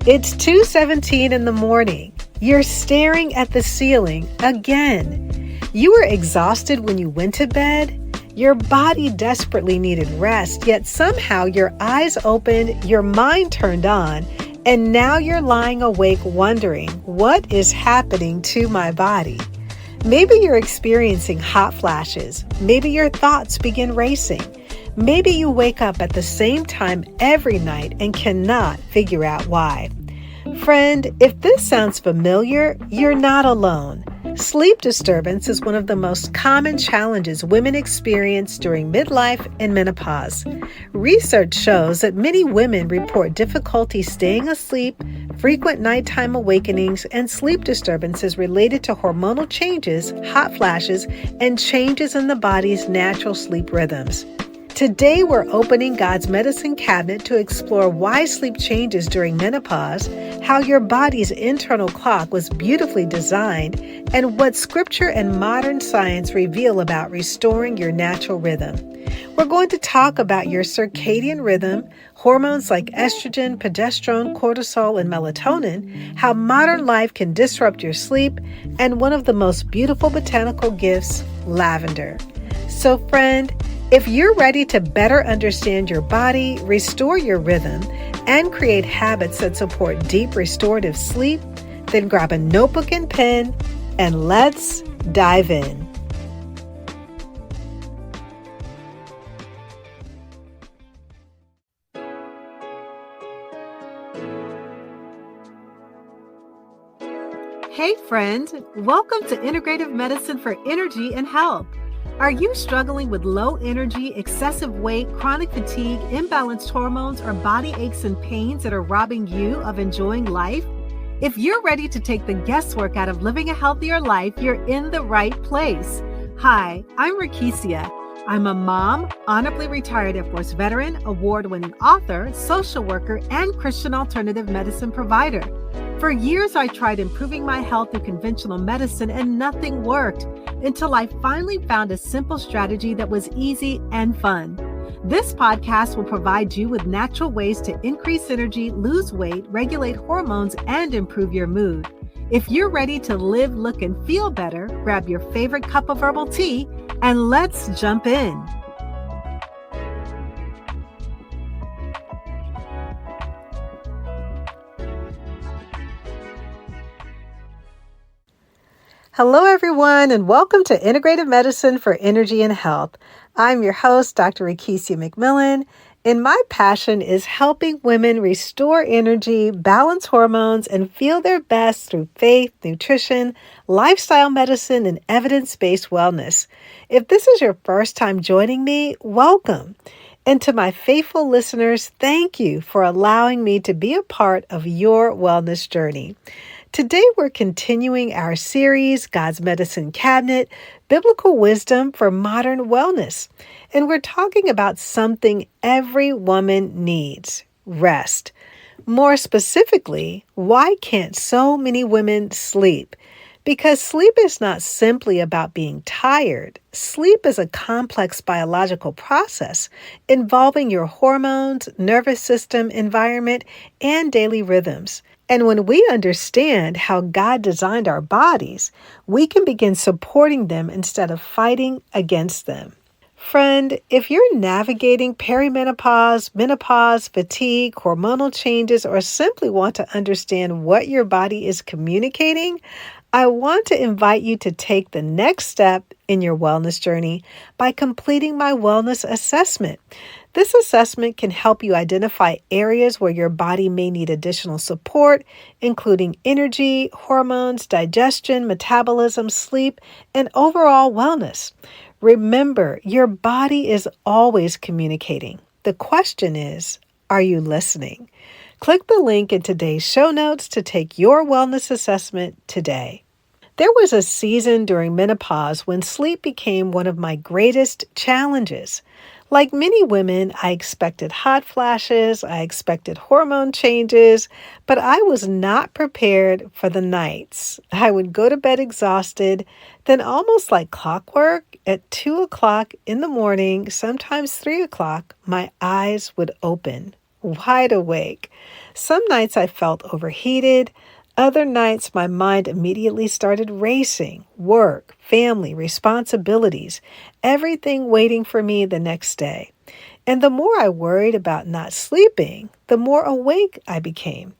It's 2:17 in the morning. You're staring at the ceiling again. You were exhausted when you went to bed. Your body desperately needed rest, yet somehow your eyes opened, your mind turned on, and now you're lying awake wondering, what is happening to my body? Maybe you're experiencing hot flashes. Maybe your thoughts begin racing. Maybe you wake up at the same time every night and cannot figure out why. Friend, if this sounds familiar, you're not alone. Sleep disturbance is one of the most common challenges women experience during midlife and menopause. Research shows that many women report difficulty staying asleep, frequent nighttime awakenings, and sleep disturbances related to hormonal changes, hot flashes, and changes in the body's natural sleep rhythms. Today, we're opening God's medicine cabinet to explore why sleep changes during menopause, how your body's internal clock was beautifully designed, and what scripture and modern science reveal about restoring your natural rhythm. We're going to talk about your circadian rhythm, hormones like estrogen, progesterone, cortisol, and melatonin, how modern life can disrupt your sleep, and one of the most beautiful botanical gifts, lavender. So, friend, if you're ready to better understand your body, restore your rhythm, and create habits that support deep restorative sleep, then grab a notebook and pen and let's dive in. Hey friend, welcome to Integrative Medicine for Energy and Health. Are you struggling with low energy, excessive weight, chronic fatigue, imbalanced hormones, or body aches and pains that are robbing you of enjoying life? If you're ready to take the guesswork out of living a healthier life, you're in the right place. Hi, I'm Rekishia. I'm a mom, honorably retired Air Force veteran, award-winning author, social worker, and Christian alternative medicine provider. For years, I tried improving my health through conventional medicine and nothing worked until I finally found a simple strategy that was easy and fun. This podcast will provide you with natural ways to increase energy, lose weight, regulate hormones, and improve your mood. If you're ready to live, look, and feel better, grab your favorite cup of herbal tea and let's jump in. Hello, everyone, and welcome to Integrative Medicine for Energy and Health. I'm your host, Dr. Rekishia McMillan, and my passion is helping women restore energy, balance hormones, and feel their best through faith, nutrition, lifestyle medicine, and evidence-based wellness. If this is your first time joining me, welcome. And to my faithful listeners, thank you for allowing me to be a part of your wellness journey. Today, we're continuing our series, God's Medicine Cabinet, Biblical Wisdom for Modern Wellness. And we're talking about something every woman needs, rest. More specifically, why can't so many women sleep? Because sleep is not simply about being tired. Sleep is a complex biological process involving your hormones, nervous system, environment, and daily rhythms. And when we understand how God designed our bodies, we can begin supporting them instead of fighting against them. Friend, if you're navigating perimenopause, menopause, fatigue, hormonal changes, or simply want to understand what your body is communicating, I want to invite you to take the next step in your wellness journey by completing my wellness assessment. This assessment can help you identify areas where your body may need additional support, including energy, hormones, digestion, metabolism, sleep, and overall wellness. Remember, your body is always communicating. The question is, are you listening? Click the link in today's show notes to take your wellness assessment today. There was a season during menopause when sleep became one of my greatest challenges. Like many women, I expected hot flashes, I expected hormone changes, but I was not prepared for the nights. I would go to bed exhausted, then almost like clockwork, at 2 o'clock in the morning, sometimes 3 o'clock, my eyes would open. wide awake. Some nights I felt overheated. Other nights my mind immediately started racing. Work, family, responsibilities, everything waiting for me the next day. And the more I worried about not sleeping, the more awake I became.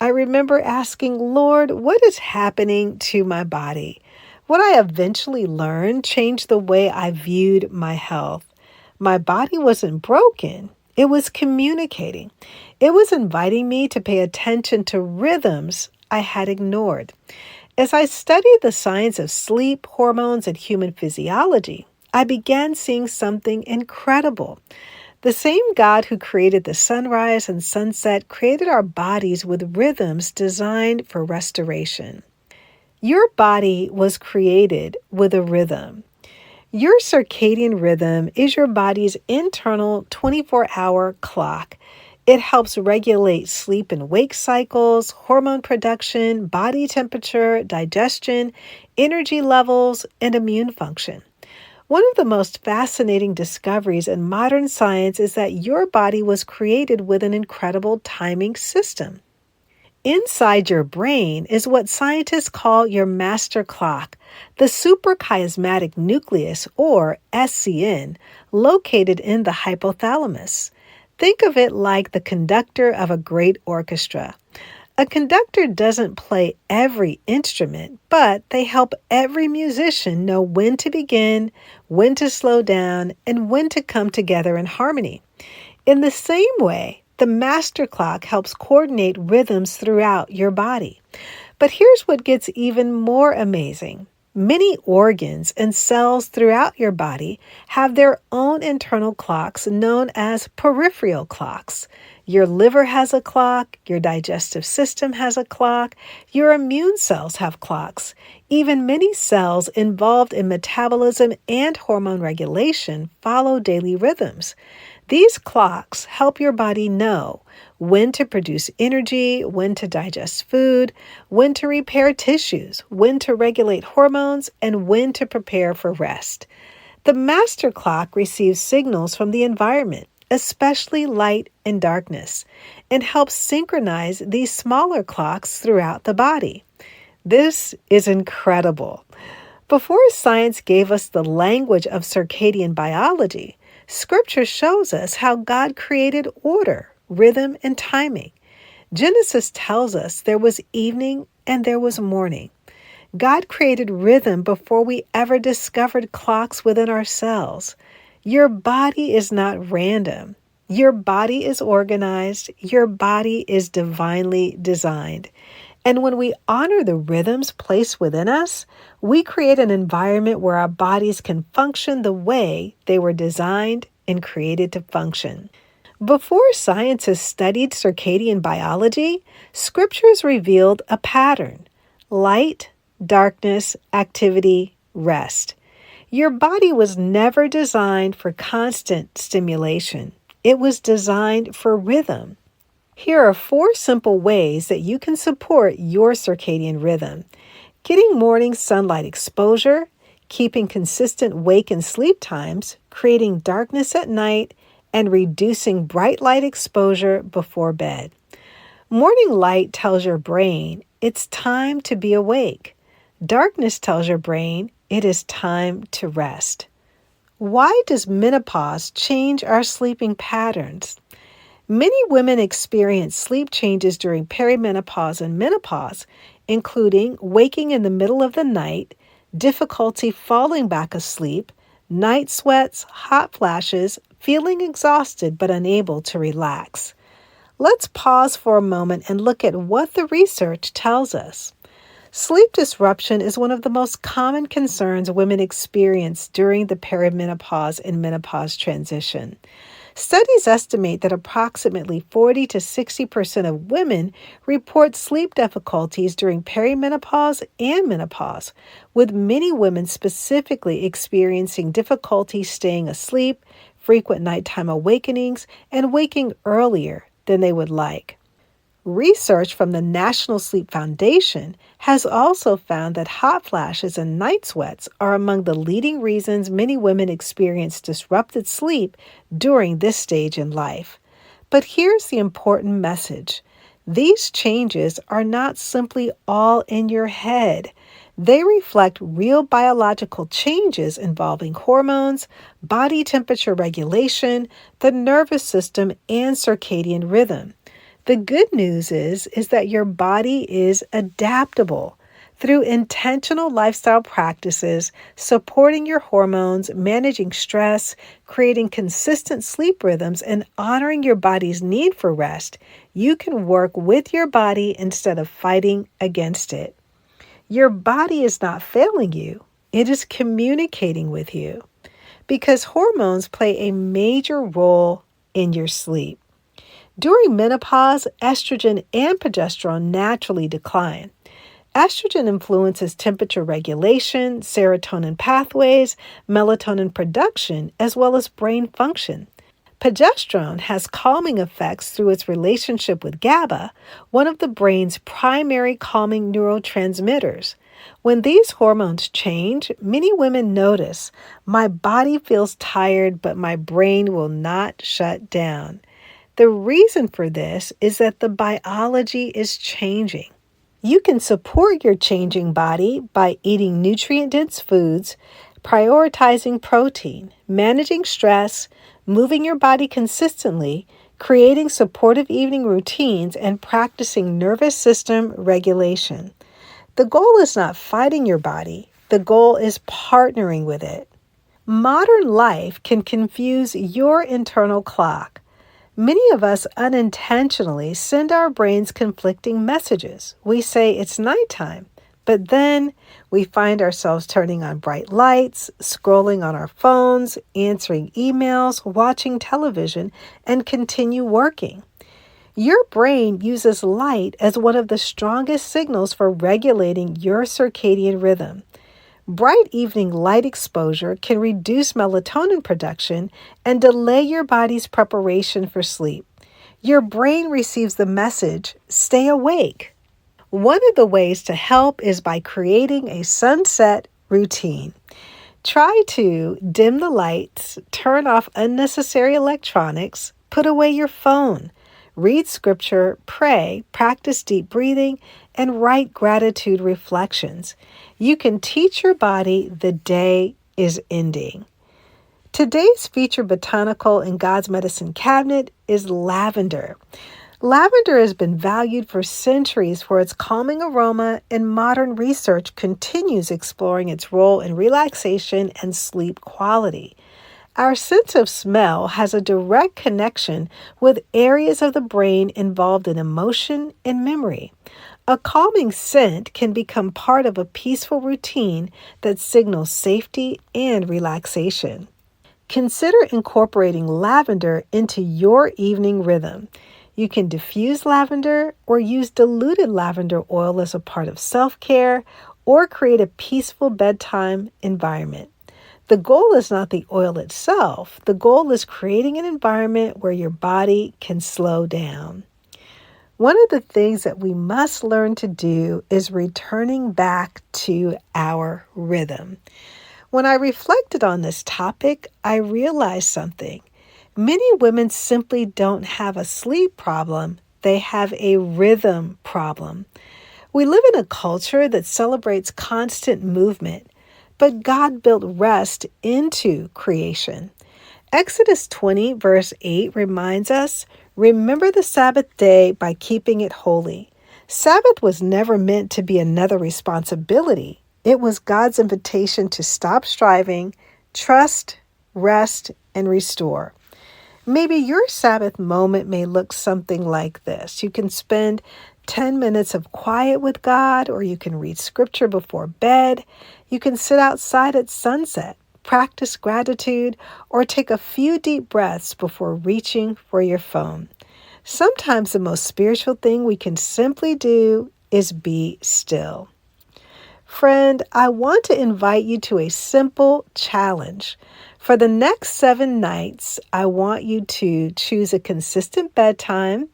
I remember asking, Lord, what is happening to my body? What I eventually learned changed the way I viewed my health. My body wasn't broken. It was communicating. It was inviting me to pay attention to rhythms I had ignored. As I studied the science of sleep, hormones, and human physiology, I began seeing something incredible. The same God who created the sunrise and sunset created our bodies with rhythms designed for restoration. Your body was created with a rhythm. Your circadian rhythm is your body's internal 24-hour clock. It helps regulate sleep and wake cycles, hormone production, body temperature, digestion, energy levels, and immune function. One of the most fascinating discoveries in modern science is that your body was created with an incredible timing system. Inside your brain is what scientists call your master clock, the suprachiasmatic nucleus, or SCN, located in the hypothalamus. Think of it like the conductor of a great orchestra. A conductor doesn't play every instrument, but they help every musician know when to begin, when to slow down, and when to come together in harmony. In the same way, the master clock helps coordinate rhythms throughout your body. But here's what gets even more amazing. Many organs and cells throughout your body have their own internal clocks known as peripheral clocks. Your liver has a clock, your digestive system has a clock, your immune cells have clocks. Even many cells involved in metabolism and hormone regulation follow daily rhythms. These clocks help your body know when to produce energy, when to digest food, when to repair tissues, when to regulate hormones, and when to prepare for rest. The master clock receives signals from the environment, especially light and darkness, and helps synchronize these smaller clocks throughout the body. This is incredible. Before science gave us the language of circadian biology, Scripture shows us how God created order, rhythm, and timing. Genesis tells us there was evening and there was morning. God created rhythm before we ever discovered clocks within ourselves. Your body is not random. Your body is organized. Your body is divinely designed. And when we honor the rhythms placed within us, we create an environment where our bodies can function the way they were designed and created to function. Before scientists studied circadian biology, scriptures revealed a pattern: light, darkness, activity, rest. Your body was never designed for constant stimulation. It was designed for rhythm. Here are 4 simple ways that you can support your circadian rhythm: getting morning sunlight exposure, keeping consistent wake and sleep times, creating darkness at night, and reducing bright light exposure before bed. Morning light tells your brain it's time to be awake. Darkness tells your brain it is time to rest. Why does menopause change our sleeping patterns? Many women experience sleep changes during perimenopause and menopause, including waking in the middle of the night, difficulty falling back asleep, night sweats, hot flashes, feeling exhausted but unable to relax. Let's pause for a moment and look at what the research tells us. Sleep disruption is one of the most common concerns women experience during the perimenopause and menopause transition. Studies estimate that approximately 40 to 60% of women report sleep difficulties during perimenopause and menopause, with many women specifically experiencing difficulty staying asleep, frequent nighttime awakenings, and waking earlier than they would like. Research from the National Sleep Foundation has also found that hot flashes and night sweats are among the leading reasons many women experience disrupted sleep during this stage in life. But here's the important message. These changes are not simply all in your head. They reflect real biological changes involving hormones, body temperature regulation, the nervous system, and circadian rhythm. The good news is that your body is adaptable. Through intentional lifestyle practices, supporting your hormones, managing stress, creating consistent sleep rhythms, and honoring your body's need for rest, you can work with your body instead of fighting against it. Your body is not failing you, it is communicating with you because hormones play a major role in your sleep. During menopause, estrogen and progesterone naturally decline. Estrogen influences temperature regulation, serotonin pathways, melatonin production, as well as brain function. Progesterone has calming effects through its relationship with GABA, one of the brain's primary calming neurotransmitters. When these hormones change, many women notice, my body feels tired, but my brain will not shut down. The reason for this is that the biology is changing. You can support your changing body by eating nutrient-dense foods, prioritizing protein, managing stress, moving your body consistently, creating supportive evening routines, and practicing nervous system regulation. The goal is not fighting your body. The goal is partnering with it. Modern life can confuse your internal clock. Many of us unintentionally send our brains conflicting messages. We say it's nighttime, but then we find ourselves turning on bright lights, scrolling on our phones, answering emails, watching television, and continue working. Your brain uses light as one of the strongest signals for regulating your circadian rhythm. Bright evening light exposure can reduce melatonin production and delay your body's preparation for sleep. Your brain receives the message, stay awake. One of the ways to help is by creating a sunset routine. Try to dim the lights, turn off unnecessary electronics, put away your phone, read scripture, pray, practice deep breathing, and write gratitude reflections. You can teach your body the day is ending. Today's featured botanical in God's medicine cabinet is lavender. Lavender has been valued for centuries for its calming aroma, and modern research continues exploring its role in relaxation and sleep quality. Our sense of smell has a direct connection with areas of the brain involved in emotion and memory. A calming scent can become part of a peaceful routine that signals safety and relaxation. Consider incorporating lavender into your evening rhythm. You can diffuse lavender or use diluted lavender oil as a part of self-care or create a peaceful bedtime environment. The goal is not the oil itself. The goal is creating an environment where your body can slow down. One of the things that we must learn to do is returning back to our rhythm. When I reflected on this topic, I realized something. Many women simply don't have a sleep problem. They have a rhythm problem. We live in a culture that celebrates constant movement, but God built rest into creation. Exodus 20, verse 8 reminds us, remember the Sabbath day by keeping it holy. Sabbath was never meant to be another responsibility. It was God's invitation to stop striving, trust, rest, and restore. Maybe your Sabbath moment may look something like this. You can spend 10 minutes of quiet with God, or you can read scripture before bed. You can sit outside at sunset, practice gratitude, or take a few deep breaths before reaching for your phone. Sometimes the most spiritual thing we can simply do is be still. Friend, I want to invite you to a simple challenge. For the next 7 nights, I want you to choose a consistent bedtime,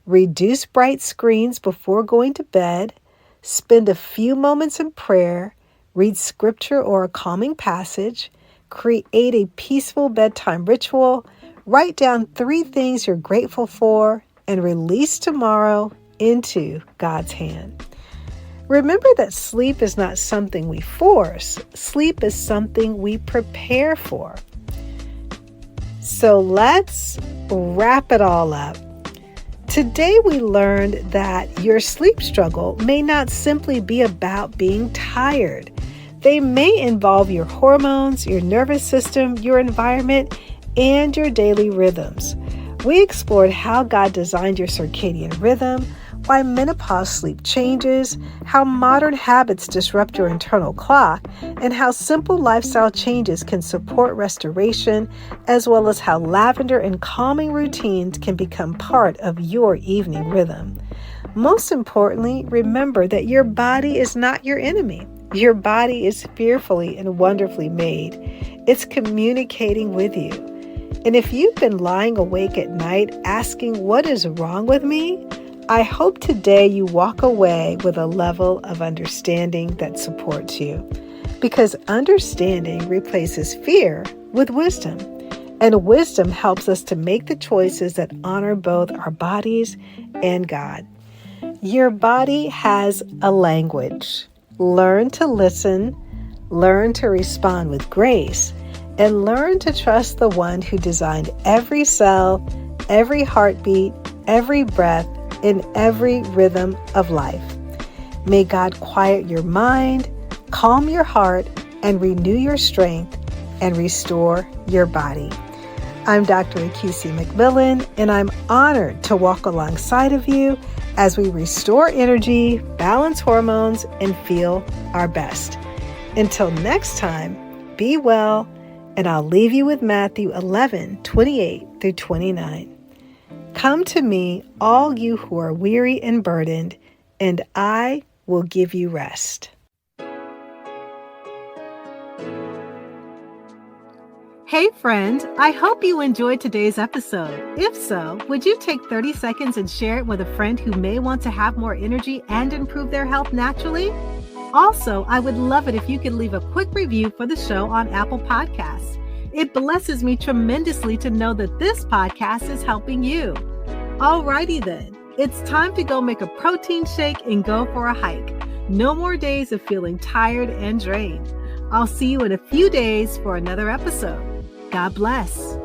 reduce bright screens before going to bed, spend a few moments in prayer, read scripture or a calming passage, create a peaceful bedtime ritual, Write down 3 things you're grateful for and release tomorrow into God's hand. Remember that sleep is not something we force. Sleep is something we prepare for. So let's wrap it all up. Today we learned that your sleep struggle may not simply be about being tired. They may involve your hormones, your nervous system, your environment, and your daily rhythms. We explored how God designed your circadian rhythm, why menopause sleep changes, how modern habits disrupt your internal clock, and how simple lifestyle changes can support restoration, as well as how lavender and calming routines can become part of your evening rhythm. Most importantly, remember that your body is not your enemy. Your body is fearfully and wonderfully made. It's communicating with you. And if you've been lying awake at night asking, "What is wrong with me?" I hope today you walk away with a level of understanding that supports you, because understanding replaces fear with wisdom, and wisdom helps us to make the choices that honor both our bodies and God. Your body has a language. Learn to listen, learn to respond with grace, and learn to trust the one who designed every cell, every heartbeat, every breath, in every rhythm of life. May God quiet your mind, calm your heart, and renew your strength and restore your body. I'm Dr. Rekishia McMillan, and I'm honored to walk alongside of you as we restore energy, balance hormones, and feel our best. Until next time, be well, and I'll leave you with Matthew 11:28 through 29. Come to me, all you who are weary and burdened, and I will give you rest. Hey friend, I hope you enjoyed today's episode. If so, would you take 30 seconds and share it with a friend who may want to have more energy and improve their health naturally? Also, I would love it if you could leave a quick review for the show on Apple Podcasts. It blesses me tremendously to know that this podcast is helping you. Alrighty then, it's time to go make a protein shake and go for a hike. No more days of feeling tired and drained. I'll see you in a few days for another episode. God bless.